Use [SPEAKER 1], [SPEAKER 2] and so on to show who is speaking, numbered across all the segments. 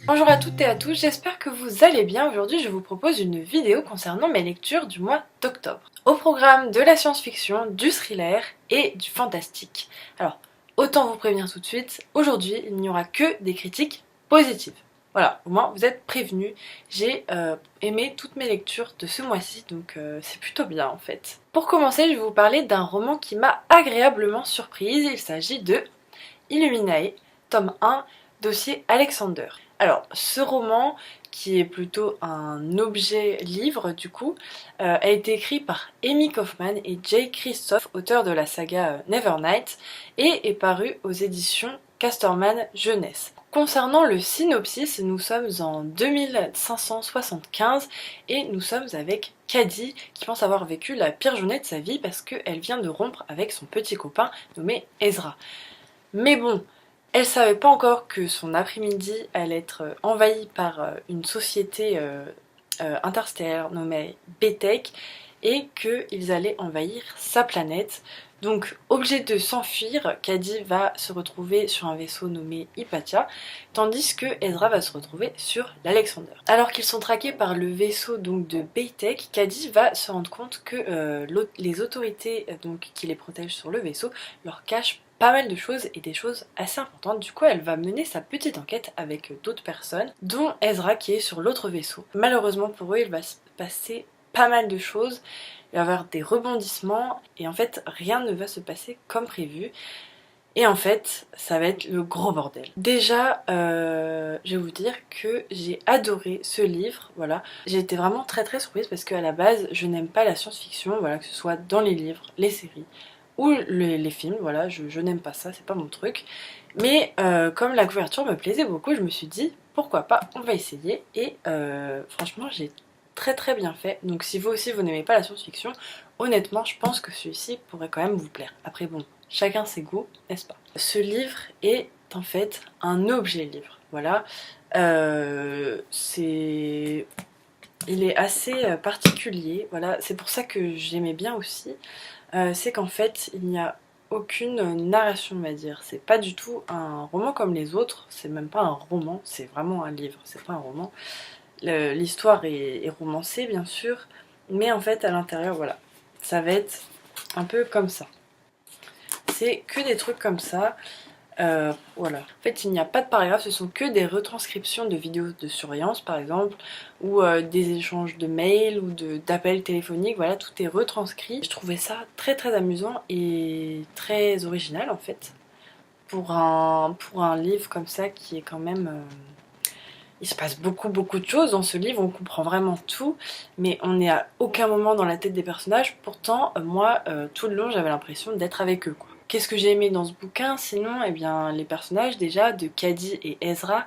[SPEAKER 1] Bonjour à toutes et à tous, j'espère que vous allez bien. Aujourd'hui je vous propose une vidéo concernant mes lectures du mois d'octobre. Au programme de la science-fiction, du thriller et du fantastique. Alors, autant vous prévenir tout de suite, aujourd'hui il n'y aura que des critiques positives. Voilà, au moins vous êtes prévenus, j'ai aimé toutes mes lectures de ce mois-ci, donc c'est plutôt bien en fait. Pour commencer, je vais vous parler d'un roman qui m'a agréablement surprise, il s'agit de Illuminae, tome 1, dossier Alexander. Alors, ce roman, qui est plutôt un objet livre du coup, a été écrit par Amy Kaufman et Jay Kristoff, auteur de la saga Nevernight, et est paru aux éditions Casterman Jeunesse. Concernant le synopsis, nous sommes en 2575 et nous sommes avec Caddy qui pense avoir vécu la pire journée de sa vie parce qu'elle vient de rompre avec son petit copain nommé Ezra. Mais bon, elle savait pas encore que son après-midi allait être envahi par une société interstellaire nommée BTEC et qu'ils allaient envahir sa planète. Donc, obligé de s'enfuir, Caddy va se retrouver sur un vaisseau nommé Hypatia, tandis que Ezra va se retrouver sur l'Alexander. Alors qu'ils sont traqués par le vaisseau donc de BTEC, Caddy va se rendre compte que les autorités donc, qui les protègent sur le vaisseau leur cachent pas mal de choses et des choses assez importantes. Du coup, elle va mener sa petite enquête avec d'autres personnes, dont Ezra qui est sur l'autre vaisseau. Malheureusement pour eux, il va se passer pas mal de choses, il va y avoir des rebondissements et en fait rien ne va se passer comme prévu. Et en fait, ça va être le gros bordel. Déjà, je vais vous dire que j'ai adoré ce livre, voilà. J'ai été vraiment très surprise parce qu'à la base, je n'aime pas la science-fiction, voilà, que ce soit dans les livres, les séries ou les films, voilà, je n'aime pas ça, c'est pas mon truc. Mais comme la couverture me plaisait beaucoup, je me suis dit, pourquoi pas, on va essayer. Et franchement, j'ai très bien fait. Donc si vous aussi, vous n'aimez pas la science-fiction, honnêtement, je pense que celui-ci pourrait quand même vous plaire. Après bon, chacun ses goûts, n'est-ce pas? Ce livre est en fait un objet livre, voilà. Il est assez particulier, voilà. C'est pour ça que j'aimais bien aussi. C'est qu'en fait, il n'y a aucune narration, on va dire. C'est pas du tout un roman comme les autres, c'est même pas un roman, c'est vraiment un livre, c'est pas un roman. L'histoire est romancée, bien sûr, mais en fait, à l'intérieur, voilà, ça va être un peu comme ça. C'est que des trucs comme ça. Voilà. En fait, il n'y a pas de paragraphe, ce sont que des retranscriptions de vidéos de surveillance, par exemple, ou des échanges de mails ou d'appels téléphoniques. Voilà, tout est retranscrit. Je trouvais ça très amusant et très original, en fait, pour un livre comme ça qui est quand même... il se passe beaucoup de choses dans ce livre, on comprend vraiment tout, mais on n'est à aucun moment dans la tête des personnages. Pourtant, moi, tout le long, j'avais l'impression d'être avec eux, quoi. Qu'est-ce que j'ai aimé dans ce bouquin sinon? Eh bien, les personnages déjà de Caddy et Ezra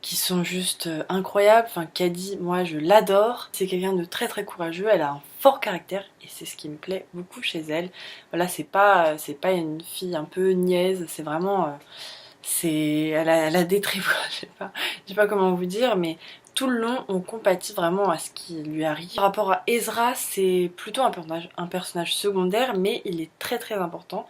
[SPEAKER 1] qui sont juste incroyables. Enfin, Caddy, moi je l'adore. C'est quelqu'un de très courageux, elle a un fort caractère et c'est ce qui me plaît beaucoup chez elle. Voilà, c'est pas une fille un peu niaise, c'est vraiment... elle a des traits, je sais pas comment vous dire, mais tout le long on compatit vraiment à ce qui lui arrive. Par rapport à Ezra, c'est plutôt un personnage secondaire, mais il est très important.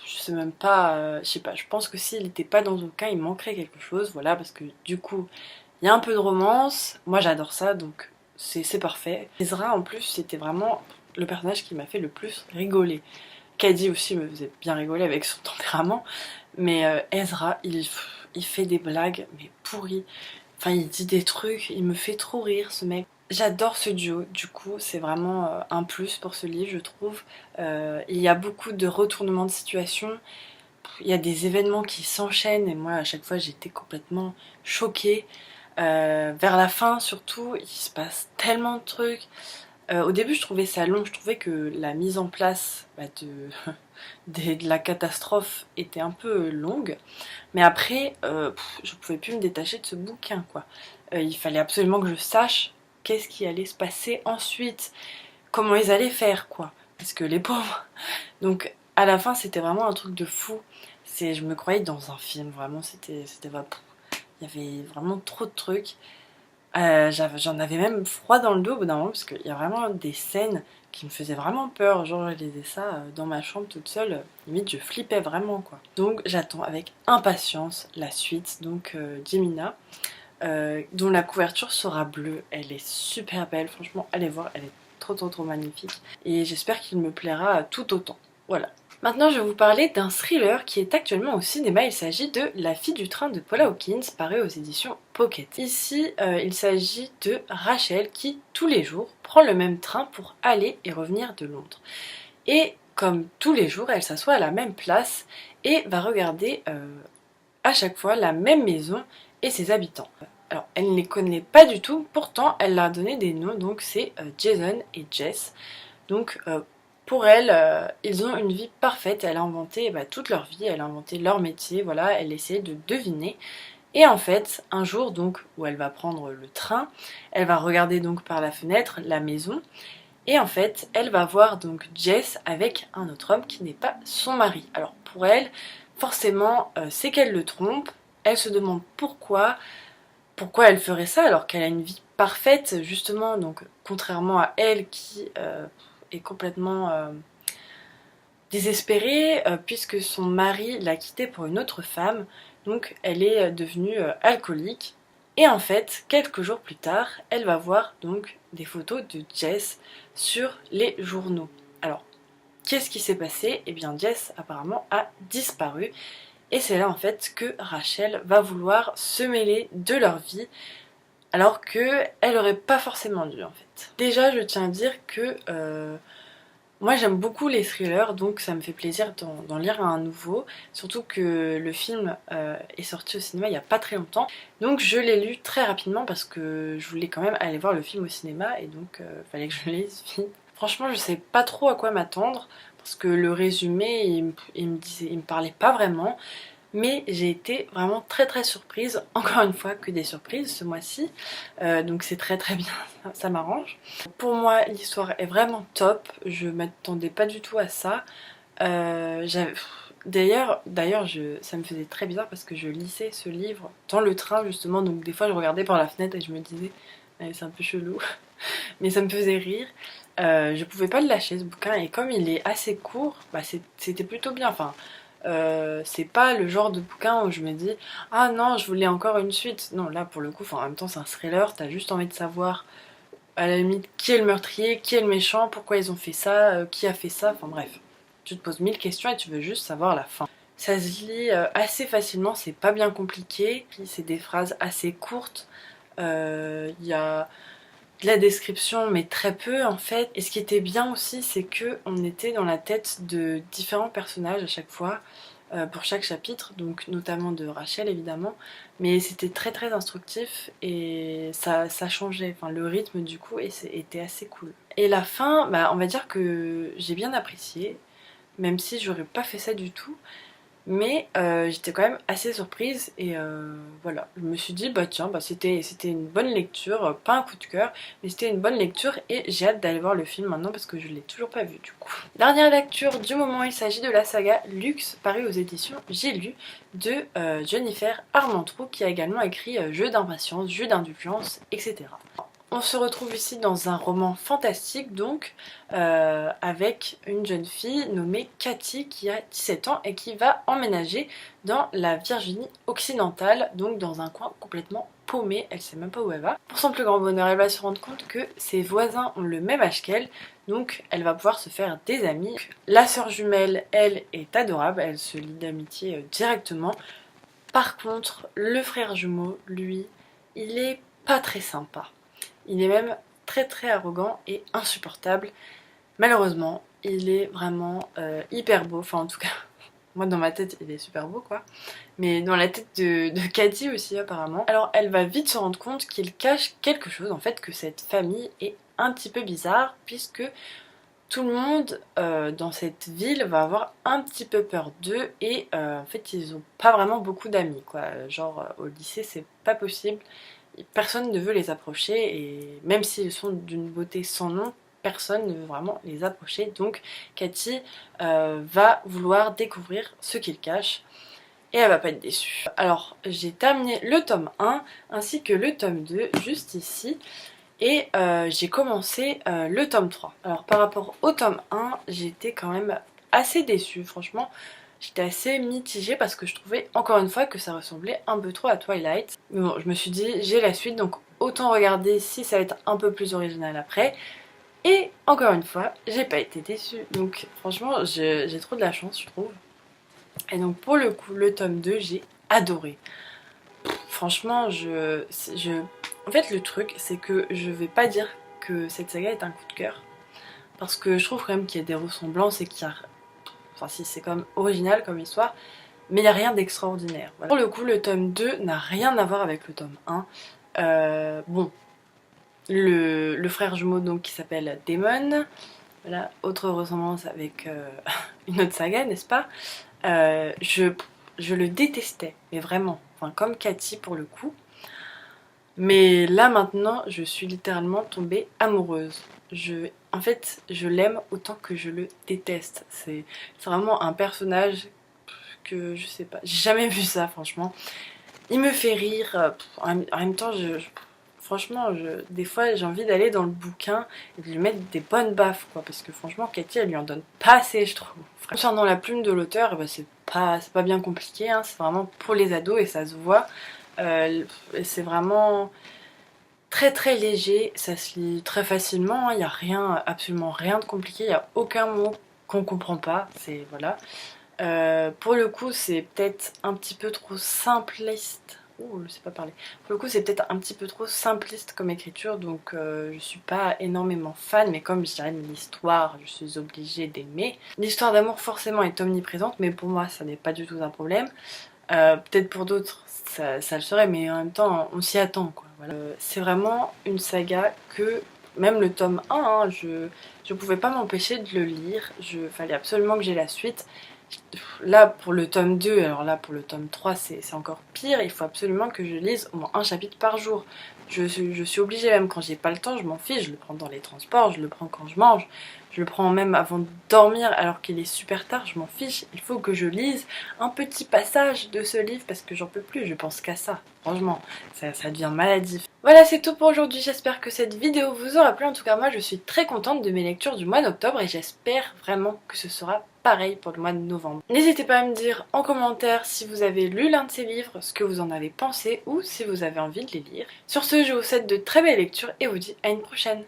[SPEAKER 1] Je sais même pas, je sais pas, je pense que s'il n'était pas dans le bouquin, il manquerait quelque chose, voilà, parce que du coup, il y a un peu de romance, moi j'adore ça, donc c'est parfait. Ezra en plus, c'était vraiment le personnage qui m'a fait le plus rigoler. Caddy aussi me faisait bien rigoler avec son tempérament, mais Ezra, il fait des blagues, mais pourries. Enfin, il dit des trucs, il me fait trop rire ce mec. J'adore ce duo, du coup, c'est vraiment un plus pour ce livre, je trouve. Il y a beaucoup de retournements de situation, il y a des événements qui s'enchaînent, et moi, à chaque fois, j'étais complètement choquée. Vers la fin, surtout, il se passe tellement de trucs. Au début, je trouvais ça long, je trouvais que la mise en place de la catastrophe était un peu longue. Mais après, je pouvais plus me détacher de ce bouquin, quoi. Il fallait absolument que je sache qu'est-ce qui allait se passer ensuite, comment ils allaient faire, quoi. Parce que les pauvres... Donc, à la fin, c'était vraiment un truc de fou. Je me croyais dans un film, vraiment, il y avait vraiment trop de trucs. J'en avais même froid dans le dos au bout d'un moment parce qu'il y a vraiment des scènes qui me faisaient vraiment peur. Genre, je lisais ça dans ma chambre toute seule, limite je flippais vraiment, quoi. Donc j'attends avec impatience la suite donc d'Ymina. dont la couverture sera bleue. Elle est super belle, franchement allez voir, elle est trop magnifique et j'espère qu'il me plaira tout autant. Voilà. Maintenant je vais vous parler d'un thriller qui est actuellement au cinéma. Il s'agit de La fille du train de Paula Hawkins, paru aux éditions Pocket. Ici il s'agit de Rachel qui tous les jours prend le même train pour aller et revenir de Londres. Et comme tous les jours elle s'assoit à la même place et va regarder à chaque fois la même maison et ses habitants. Alors, elle ne les connaît pas du tout, pourtant elle leur a donné des noms, donc c'est Jason et Jess. Donc pour elle, ils ont une vie parfaite, elle a inventé toute leur vie, elle a inventé leur métier, voilà, elle essaie de deviner. Et en fait, un jour donc où elle va prendre le train, elle va regarder donc par la fenêtre la maison, et en fait, elle va voir donc Jess avec un autre homme qui n'est pas son mari. Alors pour elle, forcément, c'est qu'elle le trompe, elle se demande pourquoi elle ferait ça alors qu'elle a une vie parfaite justement, donc contrairement à elle qui est complètement désespérée puisque son mari l'a quittée pour une autre femme, donc elle est devenue alcoolique. Et en fait, quelques jours plus tard, elle va voir donc des photos de Jess sur les journaux. Alors, qu'est-ce qui s'est passé? Eh bien, Jess apparemment a disparu. Et c'est là en fait que Rachel va vouloir se mêler de leur vie alors qu'elle aurait pas forcément dû en fait. Déjà je tiens à dire que moi j'aime beaucoup les thrillers, donc ça me fait plaisir d'en lire un nouveau, surtout que le film est sorti au cinéma il n'y a pas très longtemps, donc je l'ai lu très rapidement parce que je voulais quand même aller voir le film au cinéma et donc fallait que je le lise vite. Franchement je sais pas trop à quoi m'attendre parce que le résumé il me parlait pas vraiment. Mais j'ai été vraiment très surprise, encore une fois que des surprises ce mois-ci, donc c'est très bien, ça m'arrange. Pour moi l'histoire est vraiment top, je m'attendais pas du tout à ça. D'ailleurs ça me faisait très bizarre parce que je lisais ce livre dans le train justement, donc des fois je regardais par la fenêtre et je me disais c'est un peu chelou, mais ça me faisait rire. Je pouvais pas le lâcher ce bouquin et comme il est assez court, c'était plutôt bien. Enfin, c'est pas le genre de bouquin où je me dis ah non je voulais encore une suite. Non là pour le coup, en même temps c'est un thriller, t'as juste envie de savoir à la limite qui est le meurtrier, qui est le méchant, pourquoi ils ont fait ça, qui a fait ça, enfin bref. Tu te poses 1000 questions et tu veux juste savoir la fin. Ça se lit assez facilement, c'est pas bien compliqué, c'est des phrases assez courtes, il y a de la description mais très peu en fait. Et ce qui était bien aussi c'est que on était dans la tête de différents personnages à chaque fois pour chaque chapitre, donc notamment de Rachel évidemment, mais c'était très instructif et ça changeait, enfin le rythme du coup était assez cool. Et la fin, on va dire que j'ai bien apprécié, même si j'aurais pas fait ça du tout. Mais j'étais quand même assez surprise et voilà, je me suis dit tiens, c'était une bonne lecture, pas un coup de cœur, mais c'était une bonne lecture et j'ai hâte d'aller voir le film maintenant parce que je l'ai toujours pas vu du coup. Dernière lecture du moment, il s'agit de la saga Luxe, parue aux éditions J'ai lu, de Jennifer Armentrout qui a également écrit Jeux d'impatience, Jeux d'indulgence, etc. On se retrouve ici dans un roman fantastique donc avec une jeune fille nommée Cathy qui a 17 ans et qui va emménager dans la Virginie occidentale, donc dans un coin complètement paumé, elle sait même pas où elle va. Pour son plus grand bonheur, elle va se rendre compte que ses voisins ont le même âge qu'elle, donc elle va pouvoir se faire des amis. La sœur jumelle, elle, est adorable, elle se lie d'amitié directement. Par contre, le frère jumeau, lui, il est pas très sympa. Il est même très arrogant et insupportable. Malheureusement, il est vraiment hyper beau. Enfin, en tout cas, moi dans ma tête, il est super beau quoi. Mais dans la tête de Cathy aussi, apparemment. Alors, elle va vite se rendre compte qu'il cache quelque chose, en fait, que cette famille est un petit peu bizarre, puisque tout le monde dans cette ville va avoir un petit peu peur d'eux et en fait, ils ont pas vraiment beaucoup d'amis quoi. Genre, au lycée, c'est pas possible. Personne ne veut les approcher et même s'ils sont d'une beauté sans nom, personne ne veut vraiment les approcher. Donc Cathy va vouloir découvrir ce qu'ils cachent et elle va pas être déçue. Alors j'ai terminé le tome 1 ainsi que le tome 2 juste ici et j'ai commencé le tome 3. Alors par rapport au tome 1, j'étais quand même assez déçue franchement. j'étais assez mitigée parce que je trouvais encore une fois que ça ressemblait un peu trop à Twilight. Mais bon, je me suis dit j'ai la suite donc autant regarder si ça va être un peu plus original après. Et encore une fois, j'ai pas été déçue. Donc franchement, j'ai trop de la chance, je trouve. Et donc pour le coup, le tome 2, j'ai adoré. Franchement, en fait, le truc, c'est que je vais pas dire que cette saga est un coup de cœur. Parce que je trouve quand même qu'il y a des ressemblances et qu'il y a... Enfin si, c'est quand même original comme histoire, mais il n'y a rien d'extraordinaire. Voilà. Pour le coup, le tome 2 n'a rien à voir avec le tome 1. Bon, le frère jumeau donc qui s'appelle Damon, voilà, autre ressemblance avec une autre saga, n'est-ce pas? Euh, je, je le détestais, mais vraiment, enfin, comme Cathy pour le coup. Mais là maintenant, je suis littéralement tombée amoureuse. En fait, je l'aime autant que je le déteste. C'est vraiment un personnage que je sais pas, j'ai jamais vu ça franchement. Il me fait rire, en même temps, franchement, des fois j'ai envie d'aller dans le bouquin et de lui mettre des bonnes baffes quoi, parce que franchement, Cathy elle lui en donne pas assez, je trouve. Concernant la plume de l'auteur, eh ben, c'est pas bien compliqué, hein, c'est vraiment pour les ados et ça se voit. Et c'est vraiment très très léger, ça se lit très facilement, il n'y a rien, absolument rien de compliqué, il n'y a aucun mot qu'on comprend pas, c'est voilà. Pour le coup, c'est peut-être un petit peu trop simpliste. Ouh, je sais pas parler. Pour le coup, c'est peut-être un petit peu trop simpliste comme écriture, donc je suis pas énormément fan, mais comme je dirais l'histoire, je suis obligée d'aimer. L'histoire d'amour forcément est omniprésente, mais pour moi, ça n'est pas du tout un problème. Peut-être pour d'autres, ça le serait, mais en même temps, on s'y attend, quoi. Voilà. C'est vraiment une saga que, même le tome 1, hein, je pouvais pas m'empêcher de le lire. Fallait absolument que j'ai la suite. Là, pour le tome 2, alors là, pour le tome 3, c'est encore pire. Il faut absolument que je lise au moins un chapitre par jour. Je suis obligée, même quand j'ai pas le temps, je m'en fiche. Je le prends dans les transports, je le prends quand je mange. Je le prends même avant de dormir alors qu'il est super tard, je m'en fiche. Il faut que je lise un petit passage de ce livre parce que j'en peux plus, je pense qu'à ça. Franchement, ça devient maladif. Voilà, c'est tout pour aujourd'hui. J'espère que cette vidéo vous aura plu. En tout cas, moi, je suis très contente de mes lectures du mois d'octobre et j'espère vraiment que ce sera pareil pour le mois de novembre. N'hésitez pas à me dire en commentaire si vous avez lu l'un de ces livres, ce que vous en avez pensé ou si vous avez envie de les lire. Sur ce, je vous souhaite de très belles lectures et vous dis à une prochaine.